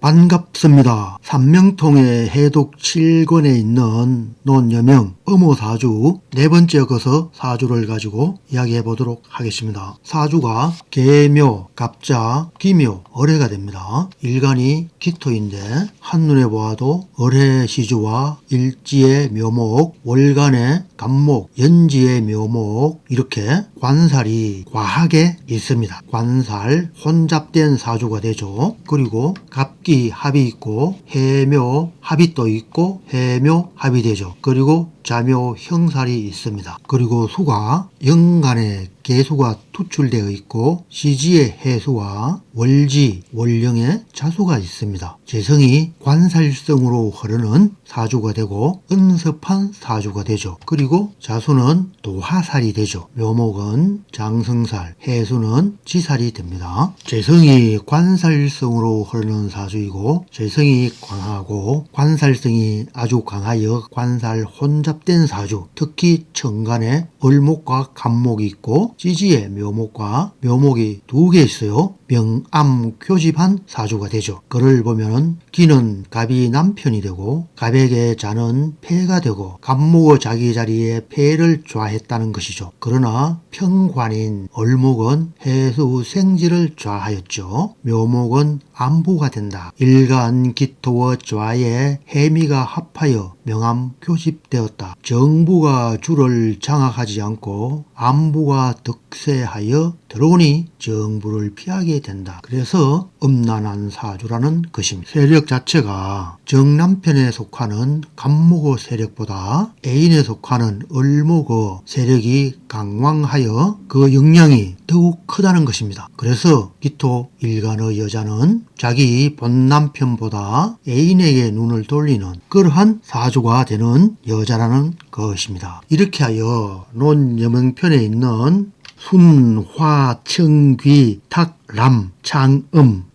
반갑습니다. 삼명통의 해독 7권에 있는 논여명 음호사주 네 번째 거서 사주를 가지고 이야기해 보도록 하겠습니다. 사주가 계묘, 갑자, 기묘, 을해가 됩니다. 일간이 기토인데 한눈에 보아도 을해 시주와 일지의 묘목, 월간의 간목, 연지의 묘목 이렇게 관살이 과하게 있습니다. 관살 혼잡된 사주가 되죠. 그리고 갑기 합이 있고 해묘 합이 또 있고 해묘 합이 되죠. 그리고 자묘 형살이 있습니다. 그리고 수가 연간에 개수가 투출되어 있고 시지의 해수와 월지, 월령의 자수가 있습니다. 재성이 관살성으로 흐르는 사주가 되고 은섭한 사주가 되죠. 그리고 자수는 도화살이 되죠. 묘목은 장성살, 해수는 지살이 됩니다. 재성이 관살성으로 흐르는 사주이고 재성이 강하고 관살성이 아주 강하여 관살 혼잡된 사주, 특히 천간에 을목과 간목이 있고 지지의 묘목과 묘목이 두 개 있어요. 명암 교집한 사주가 되죠. 그를 보면은 기는 갑이 남편이 되고 갑에게 자는 폐가 되고 간목의 자기 자리에 폐를 좌했다는 것이죠. 그러나 평관인 을목은 해수 생지를 좌하였죠. 묘목은 암부가 된다. 일간 기토의 좌에 해미가 합하여 명암 교집되었다. 정부가 주를 장악하지 않고 암부가 득세하여 들어오니 정부를 피하게 된다. 그래서 음란한 사주라는 것입니다. 세력 자체가 정남편에 속하는 간목의 세력보다 애인에 속하는 을목의 세력이 강왕하여 그 영향이 더욱 크다는 것입니다. 그래서 기토 일간의 여자는 자기 본 남편보다 애인에게 눈을 돌리는 그러한 사주가 되는 여자라는 것입니다. 이렇게 하여 논여명편에 있는 순, 화, 청, 귀, 탁, 람, 창,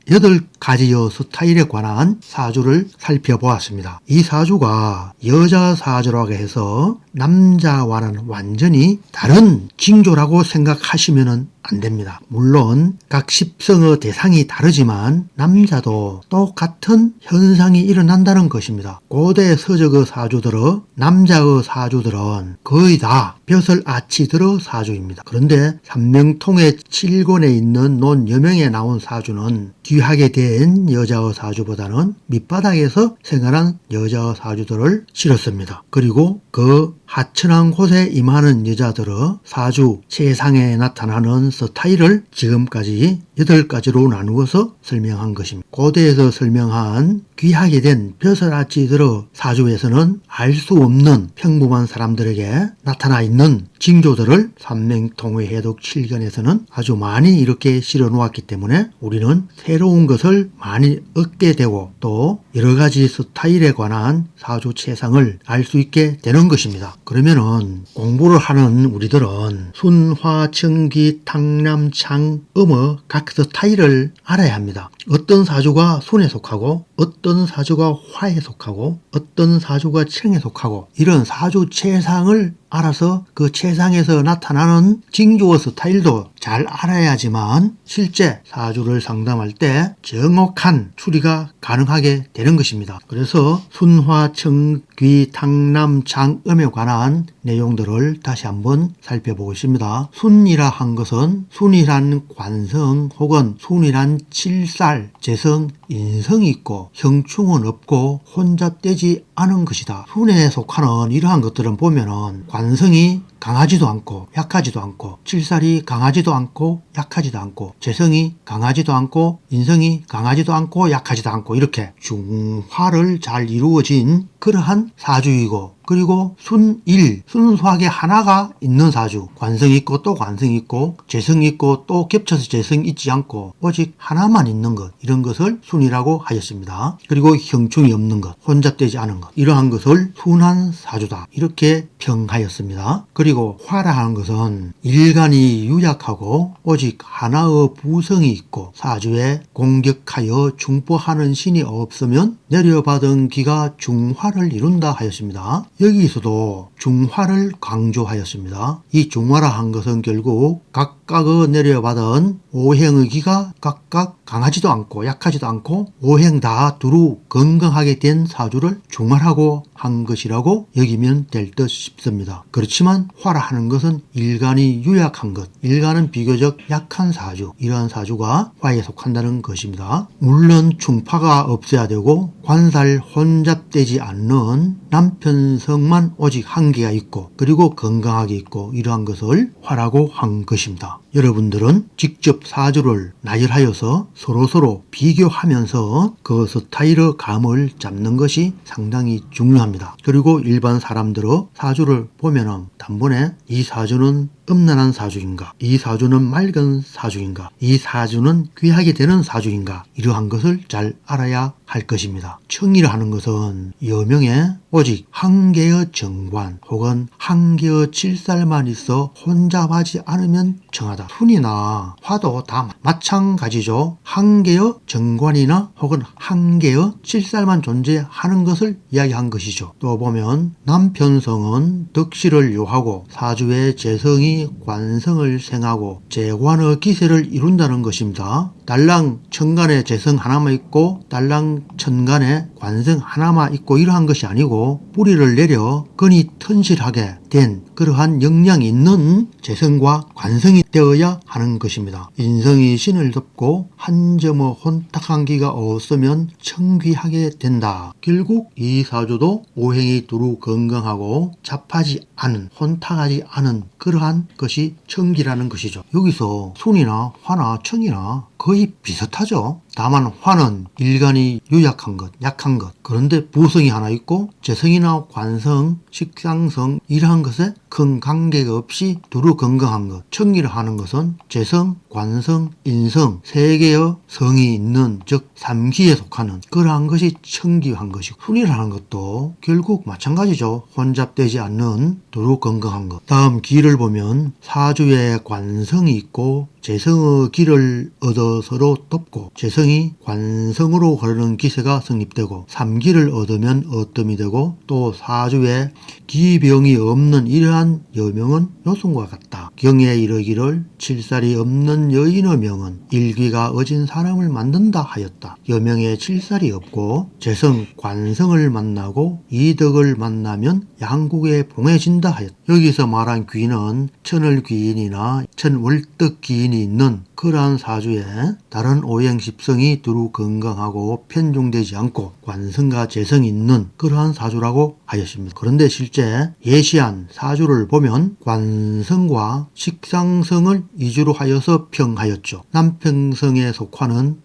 8가지의 스타일에 관한 사주를 살펴보았습니다. 이 사주가 여자 사주라고 해서 남자와는 완전히 다른 징조라고 생각하시면 안 됩니다. 물론 각 십성의 대상이 다르지만 남자도 똑같은 현상이 일어난다는 것입니다. 고대 서적의 사주들의 남자의 사주들은 거의 다 벼슬 아치들의 사주입니다. 그런데 삼명통의 7권에 있는 논여명에 나온 사주는 귀하게 된 여자의 사주보다는 밑바닥에서 생활한 여자의 사주들을 실었습니다. 그리고 그 하천한 곳에 임하는 여자들의 사주 세상에 나타나는 스타일을 지금까지 8가지로 나누어서 설명한 것입니다. 고대에서 설명한 귀하게 된 벼슬아치들의 사주에서는 알 수 없는 평범한 사람들에게 나타나 있는 징조들을 삼명통의 해독 7권에서는 아주 많이 이렇게 실어 놓았기 때문에 우리는 새로운 것을 많이 얻게 되고 또 여러가지 스타일에 관한 사주 체상을 알 수 있게 되는 것입니다. 그러면은 공부를 하는 우리들은 순, 화, 청, 귀, 탁, 람, 창, 음의 각 스타일을 알아야 합니다. 어떤 사주가 순에 속하고 어떤 사주가 화에 속하고 어떤 사주가 청에 속하고 이런 사주 체상을 알아서 그 체상에서 나타나는 징조의 스타일도 잘 알아야지만 실제 사주를 상담할 때 정확한 추리가 가능하게 되는 것입니다. 그래서 순화, 청, 귀, 탁, 람, 장, 음에 관한 내용들을 다시 한번 살펴보겠습니다. 순이라 한 것은 순이란 관성 혹은 순이란 칠살, 재성, 인성이 있고 형충은 없고 혼잡되지 않은 것이다. 순에 속하는 이러한 것들은 보면은 관성이 강하지도 않고 약하지도 않고 칠살이 강하지도 않고 약하지도 않고 재성이 강하지도 않고 인성이 강하지도 않고 약하지도 않고 이렇게 중화를 잘 이루어진 그러한 사주이고 그리고 순일, 순수하게 하나가 있는 사주 관성이 있고 또 관성이 있고 재성이 있고 또 겹쳐서 재성이 있지 않고 오직 하나만 있는 것 이런 것을 순이라고 하였습니다. 그리고 형충이 없는 것, 혼잡되지 않은 것 이러한 것을 순한 사주다 이렇게 평하였습니다. 그리고 화라 하는 것은 일간이 유약하고 오직 하나의 부성이 있고 사주에 공격하여 중보하는 신이 없으면 내려받은 기가 중화를 이룬다 하였습니다. 여기서도 중화를 강조하였습니다. 이 중화라 한 것은 결국 각각 내려받은 오행의 기가 각각 강하지도 않고 약하지도 않고 오행 다 두루 건강하게 된 사주를 중화라고 한 것이라고 여기면 될 듯 싶습니다. 그렇지만 화라 하는 것은 일간이 유약한 것, 일간은 비교적 약한 사주, 이러한 사주가 화에 속한다는 것입니다. 물론 충파가 없어야 되고 관살 혼잡되지 않는 남편성만 오직 한계가 있고 그리고 건강하게 있고 이러한 것을 화라고 한 것입니다. 여러분들은 직접 사주를 나열하여서 서로서로 비교하면서 그 스타일의 감을 잡는 것이 상당히 중요합니다. 그리고 일반 사람들의 사주를 보면은 단번에 이 사주는 음란한 사주인가, 이 사주는 맑은 사주인가, 이 사주는 귀하게 되는 사주인가, 이러한 것을 잘 알아야 할 것입니다. 청이라 하는 것은 여명에 오직 한 개의 정관 혹은 한 개의 칠살만 있어 혼잡하지 않으면 청하다. 순이나 화도 다 마찬가지죠. 한 개의 정관이나 혹은 한 개의 칠살만 존재하는 것을 이야기한 것이죠. 또 보면 남편성은 덕시를 요하고 사주의 재성이 관성을 생하고 재관의 기세를 이룬다는 것입니다. 달랑 천간에 재성 하나만 있고 달랑 천간에 관성 하나만 있고 이러한 것이 아니고 뿌리를 내려根이 튼실하게 된 그러한 역량이 있는 재성과 관성이 되어야 하는 것입니다. 인성이 신을 덮고 한 점의 혼탁한 기가 없으면 청귀하게 된다. 결국 이 사주도 오행이 두루 건강하고 잡하지 않은, 혼탁하지 않은 그러한 것이 청기라는 것이죠. 여기서 순이나 화나 청이나 거의 비슷하죠. 다만 화는 일간이 유약한 것, 약한 것. 그런데 부성이 하나 있고 재성이나 관성, 식상성 이러한 것에 큰 관계가 없이 두루 건강한 것. 청기를 하는 것은 재성, 관성, 인성 세 개의 성이 있는 즉 삼기에 속하는 그러한 것이 청기한 것이고 순이라는 것도 결국 마찬가지죠. 혼잡되지 않는 두루 건강한 것. 다음 기를 보면 사주에 관성이 있고 재성의 기를 얻어 서로 덮고 재성이 관성으로 흐르는 기세가 성립되고 삼기를 얻으면 어뜸이 되고 또 사주에 기병이 없는 이러한 여명은 요순과 같다. 경에 이르기를 칠살이 없는 여인의 명은 일기가 어진 사람을 만든다 하였다. 여명에 칠살이 없고 재성 관성을 만나고 이덕을 만나면 양국에 봉해진다 하였다. 여기서 말한 귀는 천을귀인이나 천월덕귀인이 있는 그러한 사주에 다른 오행십성이 두루 건강하고 편중되지 않고 관성과 재성이 있는 그러한 사주라고 하였습니다. 그런데 실제 예시한 사주를 보면 관성과 식상성을 이주로 하여서 평하였죠. 남평성에 속하는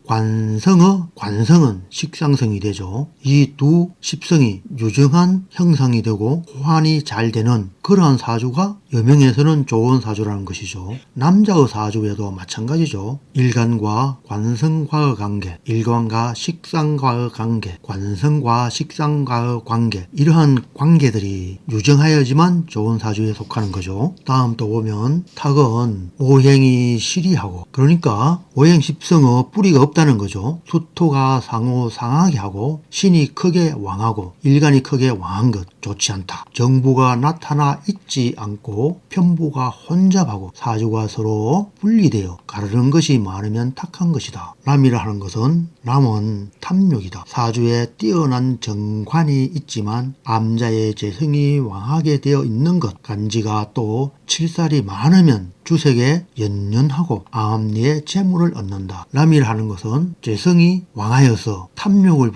관성은 식상성이 되죠. 이 두 십성이 유정한 형상이 되고 호환이 잘 되는 그러한 사주가 여명에서는 좋은 사주라는 것이죠. 남자의 사주에도 마찬가지죠. 일간과 관성과의 관계, 일간과 식상과의 관계, 관성과 식상과의 관계 이러한 관계들이 유정하여지만 좋은 사주에 속하는 거죠. 다음 또 보면 탁은 오행이 실이하고 그러니까 오행 십성의 뿌리가 없다는 거죠. 수토가 상호 상하게 하고 신이 크게 왕하고 일간이 크게 왕한 것 좋지 않다. 정부가 나타나 있지 않고 편부가 혼잡하고 사주가 서로 분리되어 가르는 것이 많으면 탁한 것이다. 남이라 하는 것은 남은 탐욕이다. 사주에 뛰어난 정관이 있지만 암자의 재성이 왕하게 되어 있는 것 간지가 또 칠살이 많으면 주색에 연연하고 암리에 재물을 얻는다. 남이라 하는 것은 재성이 왕하여서 탐욕을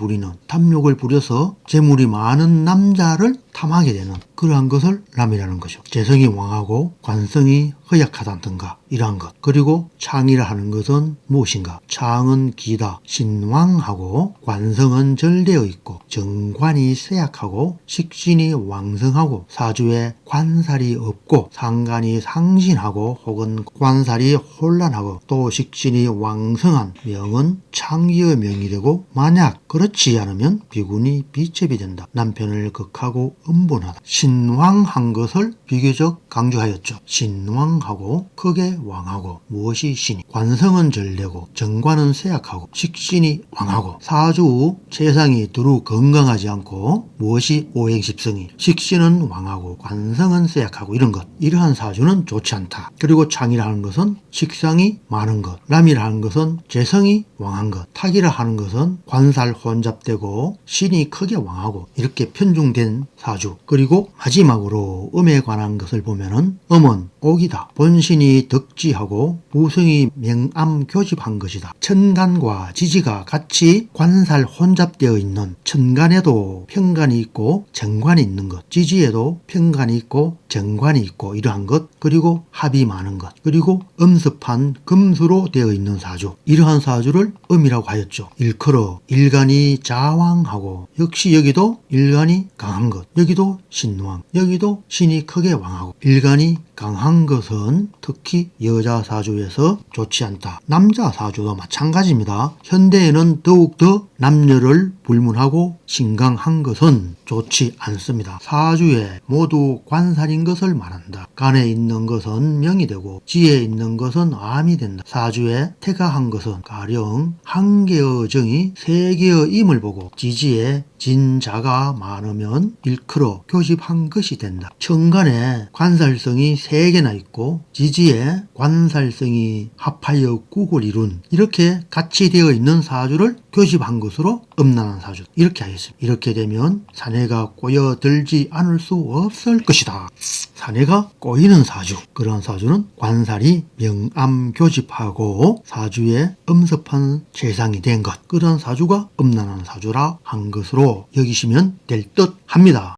부려서 재물이 많은 남자를 탐하게 되는 그러한 것을 남이라는 것이죠. 재성이 왕하고 관성이 허약하다든가 이러한 것. 그리고 창이라 하는 것은 무엇인가? 창은 기다, 신왕하고 관성은 절되어 있고 정관이 쇠약하고 식신이 왕성하고 사주에 관살이 없고 상간이 상신하고 혹은 관살이 혼란하고 또 식신이 왕성한 명은 창기의 명이 되고 만약 그렇지 않으면 비군이 비첩이 된다. 남편을 극하고 음분하다. 신왕한 것을 비교적 강조하였죠. 신왕하고 크게 왕하고 무엇이 신이 관성은 전래고 정관은 쇠약하고 식신이 왕하고 사주 체상이 두루 건강하지 않고 무엇이 오행십성이 식신은 왕하고 관성은 쇠약하고 이런 것 이러한 사주는 좋지 않다. 그리고 창이라 하는 것은 식상이 많은 것 람이라 하는 것은 재성이 왕한 것 탁이라 하는 것은 관살 혼잡되고 신이 크게 왕하고 이렇게 편중된 사주. 그리고 마지막으로 음에 관한 것을 보면은 음은 옥이다. 본신이 덕지하고 무성이 명암 교집한 것이다. 천간과 지지가 같이 관살 혼잡되어 있는 천간에도 편간이 있고 정관이 있는 것 지지에도 편간이 있고 정관이 있고 이러한 것 그리고 합이 많은 것 그리고 음습한 금수로 되어 있는 사주 이러한 사주를 음이라고 하였죠. 일컬어 일간이 자왕하고 역시 여기도 일간이 강한 것 여기도 신왕 여기도 신이 크게 왕하고 일간이 강한 것은 특히 여자 사주에서 좋지 않다. 남자 사주도 마찬가지입니다. 현대에는 더욱더 남녀를 불문하고 신강한 것은 좋지 않습니다. 사주에 모두 관살인 것을 말한다. 간에 있는 것은 명이 되고 지에 있는 것은 암이 된다. 사주에 태가한 것은 가령 한 개의 정이 세 개의 임을 보고 지지에 진자가 많으면 일컬어 교집한 것이 된다. 천간에 관살성이 세 개나 있고 지지에 관살성이 합하여 국을 이룬 이렇게 같이 되어 있는 사주를 교집한 것으로 음란한 사주 이렇게 하겠습니다. 이렇게 되면 사내가 꼬여들지 않을 수 없을 것이다. 사내가 꼬이는 사주 그런 사주는 관살이 명암 교집하고 사주에 음습한 재상이 된 것 그런 사주가 음란한 사주라 한 것으로 여기시면 될 듯 합니다.